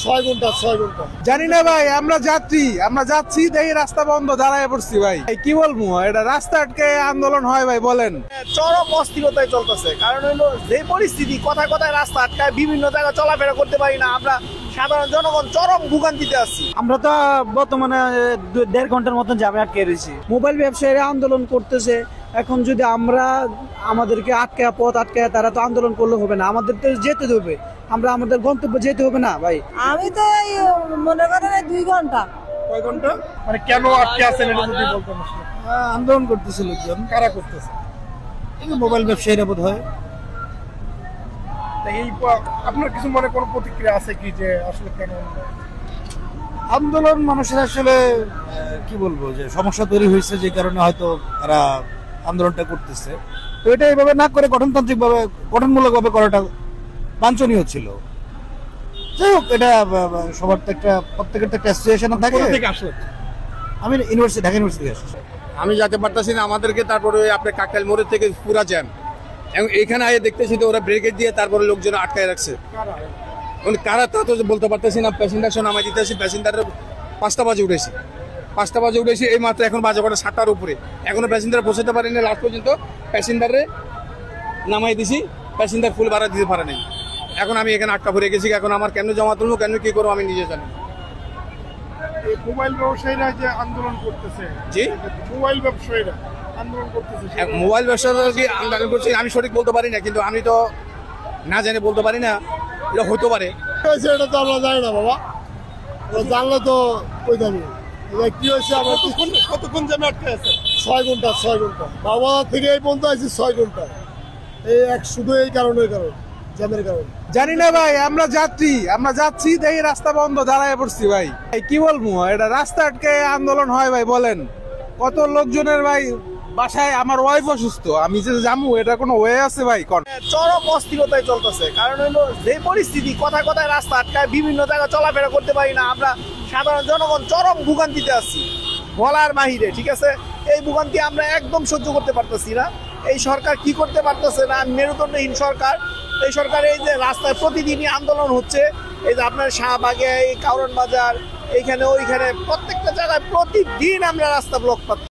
6 ঘন্টা 6 ঘন্টা। জানি না ভাই, আমরা যাচ্ছি দেখি রাস্তা বন্ধ, দাঁড়ায় পড়ছি ভাই। কি বলবো, এটা রাস্তা আটকে আন্দোলন হয় ভাই, বলেন? চরম অস্থিরতায় চলতেছে, কারণ হলো যে পরিস্থিতি, কথায় কথায় রাস্তা আটকায়, বিভিন্ন জায়গায় চলাফেরা করতে পারি না আমরা, সাধারণ জনগণ চরম ভোগান্তিতে আছি। আমরা তো বর্তমানে 1.5 ঘন্টার মতন জামে আটকে রয়েছি। মোবাইল ব্যবসায়ীরা আন্দোলন করতেছে, এখন যদি আমরা আমাদেরকে পথ আটকায় তারা তো আন্দোলন করলে হবে না, আমাদের তো যেতে হবে, আমরা আমাদের গন্তব্যে যেতে হবে না ভাই। আমি তো এই মনে করেন 2 ঘন্টা। কয় ঘন্টা? মানে কেন আটকে আছেন এটা যদি বলতেন। আন্দোলন করতেছে লোকজন। কারা করতেছে? এই মোবাইল ব্যবসায়ীরা বোধ হয়। এই আপনার কিছু মনে কোনো প্রতিক্রিয়া আছে কি যে আসলে কেন আন্দোলন মানুষের আসলে কি বলবো, যে সমস্যা তৈরি হয়েছে, যে কারণে হয়তো তারা আন্দোলনটা করতেছে। তো এটা এইভাবে না করে গঠনমূলকভাবে করাটা বাঞ্ছনীয় ছিল। যাই হোক, এটা সবার তো প্রত্যেকের তো একটা অ্যাসোসিয়েশন থাকে। আমি ঢাকা ইউনিভার্সিটি থেকে আসছি। আমি যেতে পারতেছি না, আমাদেরকে তারপরে আপনার কাকরাইল মোড়ের থেকে পুরা জ্যাম, এবং এখানে আগে দেখতেছি তো ওরা ব্রেকেট দিয়ে তারপরে লোকজন আটকায় রাখছে। কারা তা তো বলতে পারতেছি না। প্যাসেঞ্জার নামাই দিতেছি, প্যাসেঞ্জার 5টা বাজে উঠেছি, এই মাত্র এখন বাজে 7টার উপরে, এখনো প্যাসেঞ্জার পৌঁছাতে পারেনি। লাস্ট পর্যন্ত প্যাসেঞ্জারে নামাই দিছি, প্যাসেঞ্জার ফুল ভাড়া দিতে পারে নাই। এখন আমি এখানে আটকা পড়ে গেছি, এখন আমার কেন জমা তুলবো, কেন কি করবো আমি নিজে জানি। মোবাইল ব্যবসায়ীরা যে আন্দোলন করতেছে, জি, মোবাইল ব্যবসায়ীরা আন্দোলন করতেছে, মোবাইল ব্যবসা কি আন্দোলন করছি আমি সঠিক বলতে পারি না, কিন্তু আমি তো না জেনে বলতে পারি না, এটা হতে পারে। এটা তো আমরা জানি না বাবা, জানলে তো ওই দামি কি হয়েছে। আমরা কতক্ষণ জ্যামে আটকে আছে? 6 ঘন্টা 6 ঘন্টা। বাবা থেকে এই পর্যন্ত আছি 6 ঘন্টা। শুধু এই কারণে জ্যামের কারণে। জানি না ভাই, আমরা যাচ্ছি দেখি রাস্তা বন্ধ, দাঁড়ায় পড়ছি ভাই। কি বলবো, এটা রাস্তা আটকে আন্দোলন হয় ভাই, বলেন? কত লোকজনের ভাই বাসায়, আমার ওয়াইফ অসুস্থ, আমি যে যাবো এটা কোনো ওয়ে আছে ভাই? চরম অস্থিরতায় চলতেছে, কারণ হলো যে পরিস্থিতি, কথায় কথায় রাস্তা আটকায়, বিভিন্ন জায়গায় চলাফেরা করতে পারি না আমরা, সাধারণ জনগণ চরম ভোগান্তিতে আছি, বলার বাহিরে। ঠিক আছে, এই ভোগান্তি আমরা একদম সহ্য করতে পারতেছি না। এই সরকার কি করতে পারতেছে না, মেরুদণ্ডহীন সরকার। এই সরকার এই যে রাস্তায় প্রতিদিনই আন্দোলন হচ্ছে, এই যে আপনার শাহবাগে, এই কারণ বাজার, এইখানে ওইখানে প্রত্যেকটা জায়গায় প্রতিদিন আমরা রাস্তা ব্লক পাচ্ছি।